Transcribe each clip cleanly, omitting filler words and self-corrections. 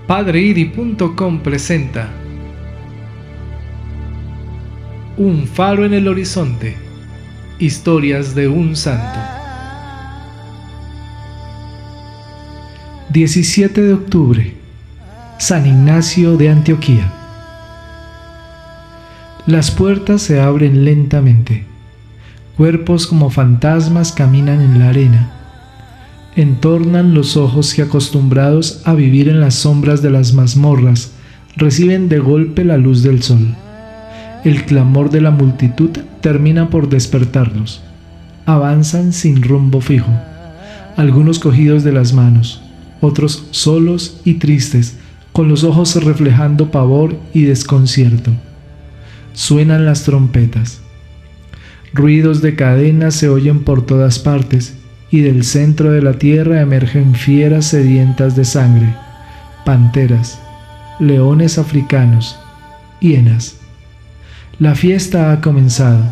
PadreIri.com presenta Un faro en el horizonte. Historias de un santo. 17 de octubre. San Ignacio de Antioquía. Las puertas se abren lentamente. Cuerpos como fantasmas caminan en la arena. Entornan los ojos que, acostumbrados a vivir en las sombras de las mazmorras, reciben de golpe la luz del sol. El clamor de la multitud termina por despertarlos. Avanzan sin rumbo fijo, algunos cogidos de las manos, otros solos y tristes, con los ojos reflejando pavor y desconcierto. Suenan las trompetas. Ruidos de cadenas se oyen por todas partes, y del centro de la tierra emergen fieras sedientas de sangre, panteras, leones africanos, hienas. La fiesta ha comenzado.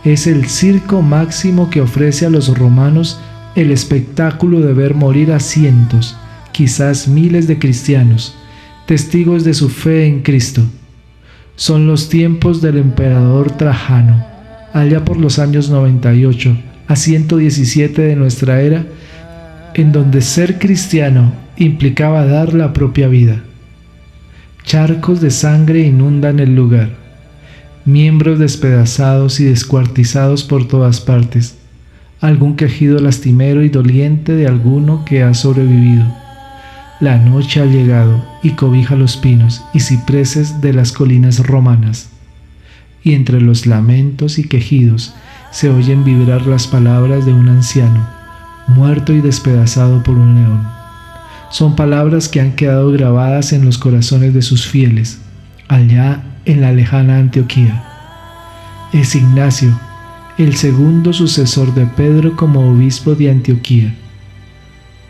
Es el circo máximo que ofrece a los romanos el espectáculo de ver morir a cientos, quizás miles de cristianos, testigos de su fe en Cristo. Son los tiempos del emperador Trajano, allá por los años 98 a 117 de nuestra era, en donde ser cristiano implicaba dar la propia vida. Charcos de sangre inundan el lugar, miembros despedazados y descuartizados por todas partes, algún quejido lastimero y doliente de alguno que ha sobrevivido. La noche ha llegado y cobija los pinos y cipreses de las colinas romanas, y entre los lamentos y quejidos se oyen vibrar las palabras de un anciano, muerto y despedazado por un león. Son palabras que han quedado grabadas en los corazones de sus fieles, allá en la lejana Antioquía. Es Ignacio, el segundo sucesor de Pedro como obispo de Antioquía.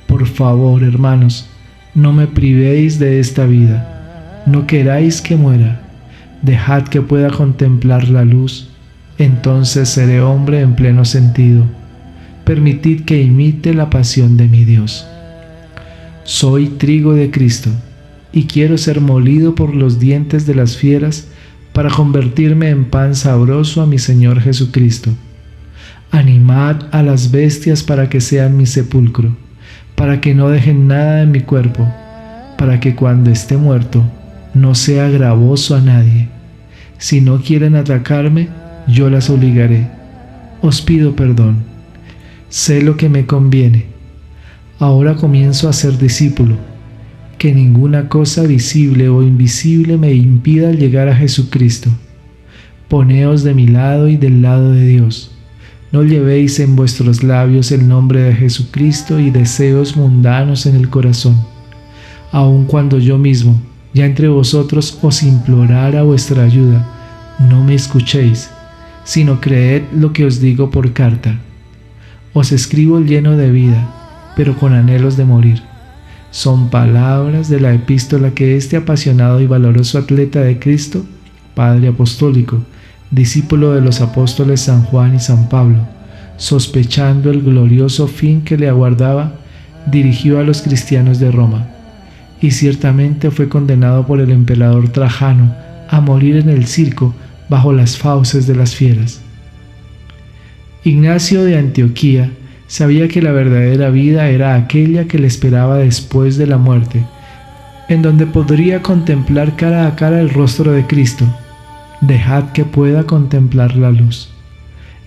Por favor, hermanos, no me privéis de esta vida, no queráis que muera, dejad que pueda contemplar la luz. Entonces seré hombre en pleno sentido. Permitid que imite la pasión de mi Dios. Soy trigo de Cristo, y quiero ser molido por los dientes de las fieras para convertirme en pan sabroso a mi Señor Jesucristo. Animad a las bestias para que sean mi sepulcro, para que no dejen nada en mi cuerpo, para que cuando esté muerto no sea gravoso a nadie. Si no quieren atacarme, yo las obligaré. Os pido perdón. Sé lo que me conviene. Ahora comienzo a ser discípulo. Que ninguna cosa visible o invisible me impida llegar a Jesucristo. Poneos de mi lado y del lado de Dios. No llevéis en vuestros labios el nombre de Jesucristo y deseos mundanos en el corazón. Aun cuando yo mismo, ya entre vosotros, os implorara vuestra ayuda, no me escuchéis, sino creed lo que os digo por carta. Os escribo lleno de vida, pero con anhelos de morir. Son palabras de la epístola que este apasionado y valoroso atleta de Cristo, padre apostólico, discípulo de los apóstoles San Juan y San Pablo, sospechando el glorioso fin que le aguardaba, dirigió a los cristianos de Roma, y ciertamente fue condenado por el emperador Trajano a morir en el circo bajo las fauces de las fieras. Ignacio de Antioquía sabía que la verdadera vida era aquella que le esperaba después de la muerte, en donde podría contemplar cara a cara el rostro de Cristo. Dejad que pueda contemplar la luz.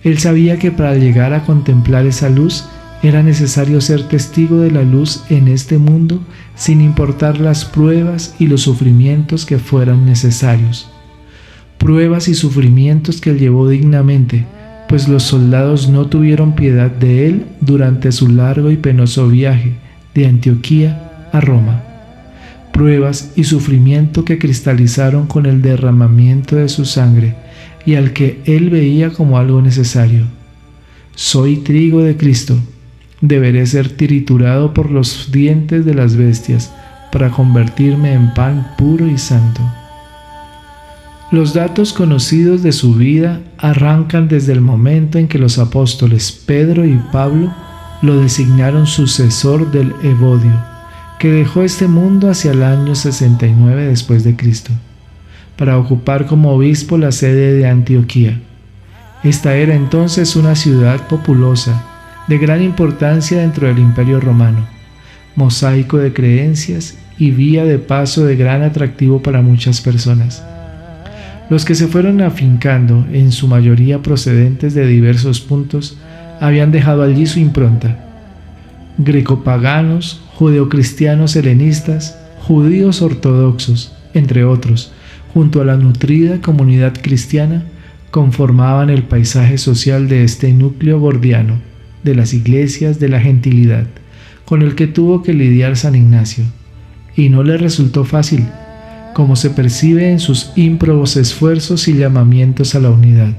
Él sabía que para llegar a contemplar esa luz era necesario ser testigo de la luz en este mundo, sin importar las pruebas y los sufrimientos que fueran necesarios. Pruebas y sufrimientos que él llevó dignamente, pues los soldados no tuvieron piedad de él durante su largo y penoso viaje de Antioquía a Roma. Pruebas y sufrimiento que cristalizaron con el derramamiento de su sangre y al que él veía como algo necesario. Soy trigo de Cristo, deberé ser triturado por los dientes de las bestias para convertirme en pan puro y santo. Los datos conocidos de su vida arrancan desde el momento en que los apóstoles Pedro y Pablo lo designaron sucesor del Evodio, que dejó este mundo hacia el año 69 después de Cristo, para ocupar como obispo la sede de Antioquía. Esta era entonces una ciudad populosa, de gran importancia dentro del Imperio Romano, mosaico de creencias y vía de paso de gran atractivo para muchas personas. Los que se fueron afincando, en su mayoría procedentes de diversos puntos, habían dejado allí su impronta. Grecopaganos, judeocristianos helenistas, judíos ortodoxos, entre otros, junto a la nutrida comunidad cristiana, conformaban el paisaje social de este núcleo gordiano, de las iglesias de la gentilidad, con el que tuvo que lidiar San Ignacio, y no le resultó fácil, como se percibe en sus ímprobos esfuerzos y llamamientos a la unidad.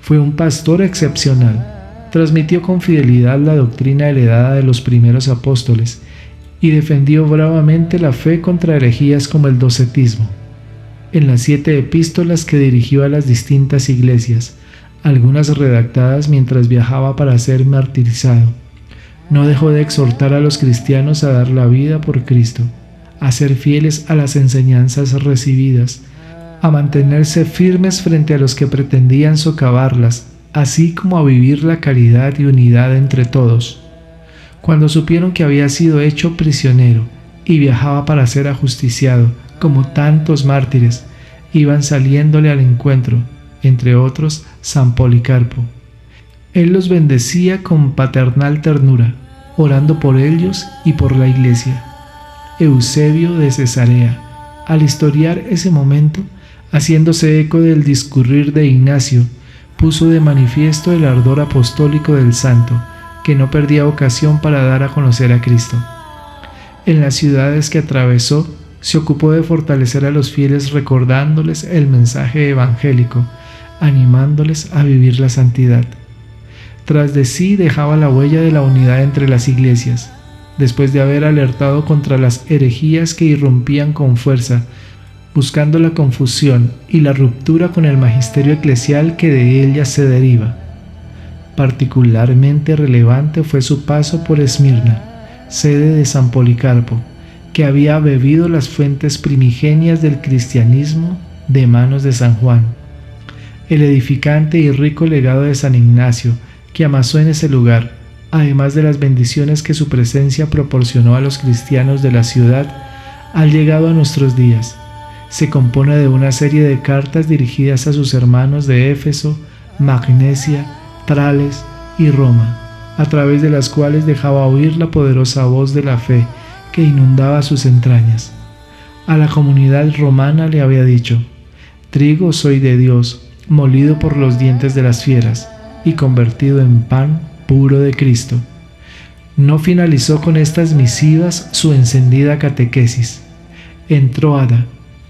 Fue un pastor excepcional, transmitió con fidelidad la doctrina heredada de los primeros apóstoles y defendió bravamente la fe contra herejías como el docetismo. En las 7 epístolas que dirigió a las distintas iglesias, algunas redactadas mientras viajaba para ser martirizado, no dejó de exhortar a los cristianos a dar la vida por Cristo, a ser fieles a las enseñanzas recibidas, a mantenerse firmes frente a los que pretendían socavarlas, así como a vivir la caridad y unidad entre todos. Cuando supieron que había sido hecho prisionero y viajaba para ser ajusticiado, como tantos mártires, iban saliéndole al encuentro, entre otros San Policarpo. Él los bendecía con paternal ternura, orando por ellos y por la iglesia. Eusebio de Cesarea, al historiar ese momento, haciéndose eco del discurrir de Ignacio, puso de manifiesto el ardor apostólico del santo, que no perdía ocasión para dar a conocer a Cristo. En las ciudades que atravesó, se ocupó de fortalecer a los fieles recordándoles el mensaje evangélico, animándoles a vivir la santidad. Tras de sí dejaba la huella de la unidad entre las iglesias, después de haber alertado contra las herejías que irrumpían con fuerza, buscando la confusión y la ruptura con el magisterio eclesial que de ella se deriva. Particularmente relevante fue su paso por Esmirna, sede de San Policarpo, que había bebido las fuentes primigenias del cristianismo de manos de San Juan. El edificante y rico legado de San Ignacio, que amasó en ese lugar, además de las bendiciones que su presencia proporcionó a los cristianos de la ciudad, ha llegado a nuestros días. Se compone de una serie de cartas dirigidas a sus hermanos de Éfeso, Magnesia, Trales y Roma, a través de las cuales dejaba oír la poderosa voz de la fe que inundaba sus entrañas. A la comunidad romana le había dicho: trigo soy de Dios, molido por los dientes de las fieras y convertido en pan puro de Cristo. No finalizó con estas misivas su encendida catequesis. En Tróada,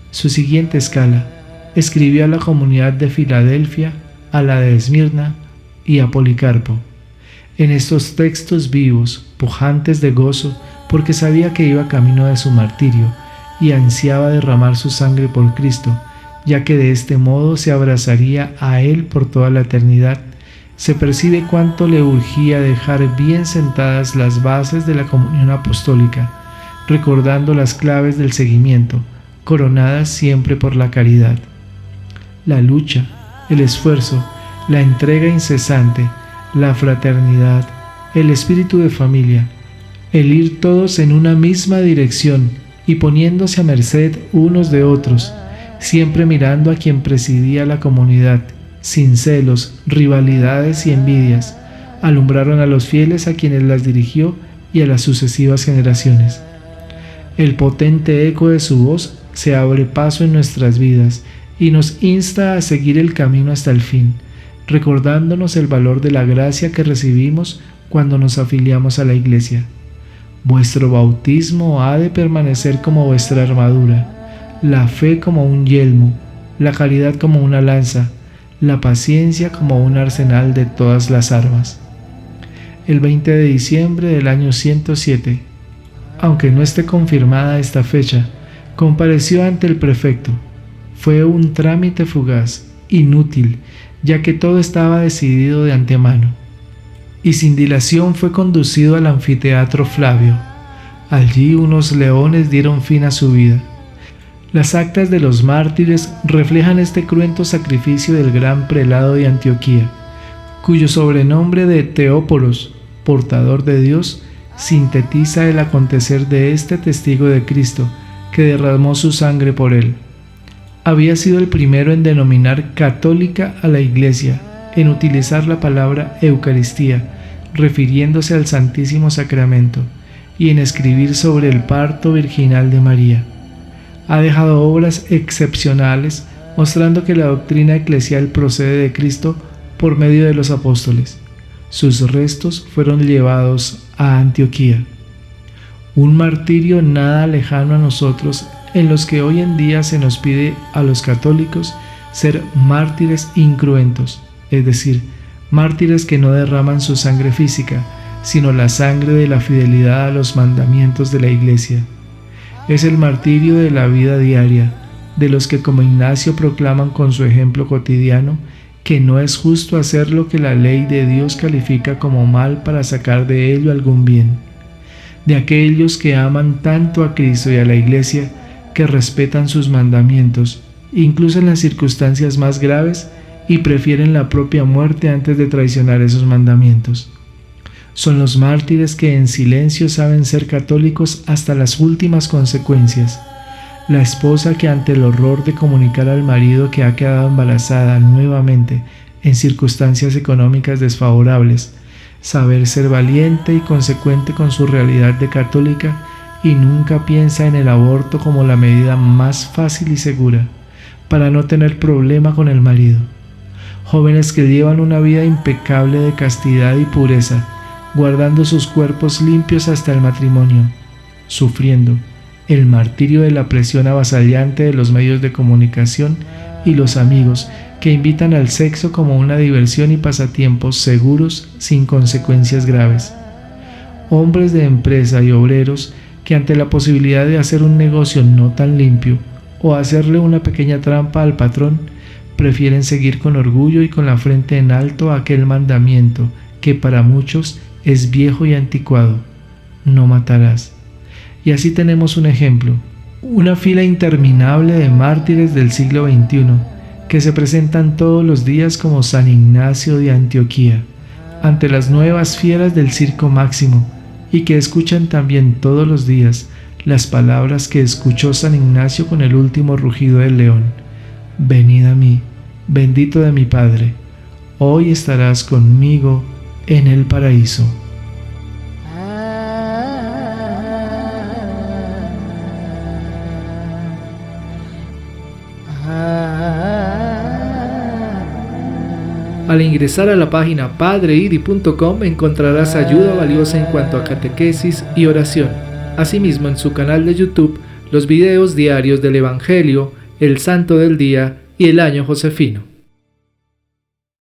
su siguiente escala, escribió a la comunidad de Filadelfia, a la de Esmirna y a Policarpo. En estos textos vivos, pujantes de gozo, porque sabía que iba camino de su martirio y ansiaba derramar su sangre por Cristo, ya que de este modo se abrazaría a Él por toda la eternidad, se percibe cuánto le urgía dejar bien sentadas las bases de la comunión apostólica, recordando las claves del seguimiento, coronadas siempre por la caridad. La lucha, el esfuerzo, la entrega incesante, la fraternidad, el espíritu de familia, el ir todos en una misma dirección y poniéndose a merced unos de otros, siempre mirando a quien presidía la comunidad, sin celos, rivalidades y envidias, alumbraron a los fieles a quienes las dirigió y a las sucesivas generaciones. El potente eco de su voz se abre paso en nuestras vidas y nos insta a seguir el camino hasta el fin, recordándonos el valor de la gracia que recibimos cuando nos afiliamos a la Iglesia. Vuestro bautismo ha de permanecer como vuestra armadura, la fe como un yelmo, la caridad como una lanza, la paciencia como un arsenal de todas las armas. El 20 de diciembre del año 107, aunque no esté confirmada esta fecha, compareció ante el prefecto. Fue un trámite fugaz, inútil, ya que todo estaba decidido de antemano, y sin dilación fue conducido al anfiteatro Flavio. Allí unos leones dieron fin a su vida. Las actas de los mártires reflejan este cruento sacrificio del gran prelado de Antioquía, cuyo sobrenombre de Teópolos, portador de Dios, sintetiza el acontecer de este testigo de Cristo, que derramó su sangre por él. Había sido el primero en denominar católica a la Iglesia, en utilizar la palabra Eucaristía, refiriéndose al Santísimo Sacramento, y en escribir sobre el parto virginal de María. Ha dejado obras excepcionales mostrando que la doctrina eclesial procede de Cristo por medio de los apóstoles. Sus restos fueron llevados a Antioquía. Un martirio nada lejano a nosotros, en los que hoy en día se nos pide a los católicos ser mártires incruentos, es decir, mártires que no derraman su sangre física, sino la sangre de la fidelidad a los mandamientos de la Iglesia. Es el martirio de la vida diaria, de los que como Ignacio proclaman con su ejemplo cotidiano que no es justo hacer lo que la ley de Dios califica como mal para sacar de ello algún bien. De aquellos que aman tanto a Cristo y a la Iglesia, que respetan sus mandamientos, incluso en las circunstancias más graves, y prefieren la propia muerte antes de traicionar esos mandamientos. Son los mártires que en silencio saben ser católicos hasta las últimas consecuencias. La esposa que ante el horror de comunicar al marido que ha quedado embarazada nuevamente en circunstancias económicas desfavorables, saber ser valiente y consecuente con su realidad de católica y nunca piensa en el aborto como la medida más fácil y segura para no tener problema con el marido. Jóvenes que llevan una vida impecable de castidad y pureza, guardando sus cuerpos limpios hasta el matrimonio, sufriendo el martirio de la presión avasallante de los medios de comunicación y los amigos que invitan al sexo como una diversión y pasatiempos seguros sin consecuencias graves. Hombres de empresa y obreros que ante la posibilidad de hacer un negocio no tan limpio o hacerle una pequeña trampa al patrón, prefieren seguir con orgullo y con la frente en alto aquel mandamiento que para muchos es viejo y anticuado: no matarás. Y así tenemos un ejemplo, una fila interminable de mártires del siglo XXI que se presentan todos los días como San Ignacio de Antioquía ante las nuevas fieras del Circo Máximo, y que escuchan también todos los días las palabras que escuchó San Ignacio con el último rugido del león: venid a mí, bendito de mi Padre, hoy estarás conmigo en el paraíso. Al ingresar a la página padreiri.com encontrarás ayuda valiosa en cuanto a catequesis y oración. Asimismo, en su canal de YouTube, los videos diarios del Evangelio, el Santo del Día y el Año Josefino.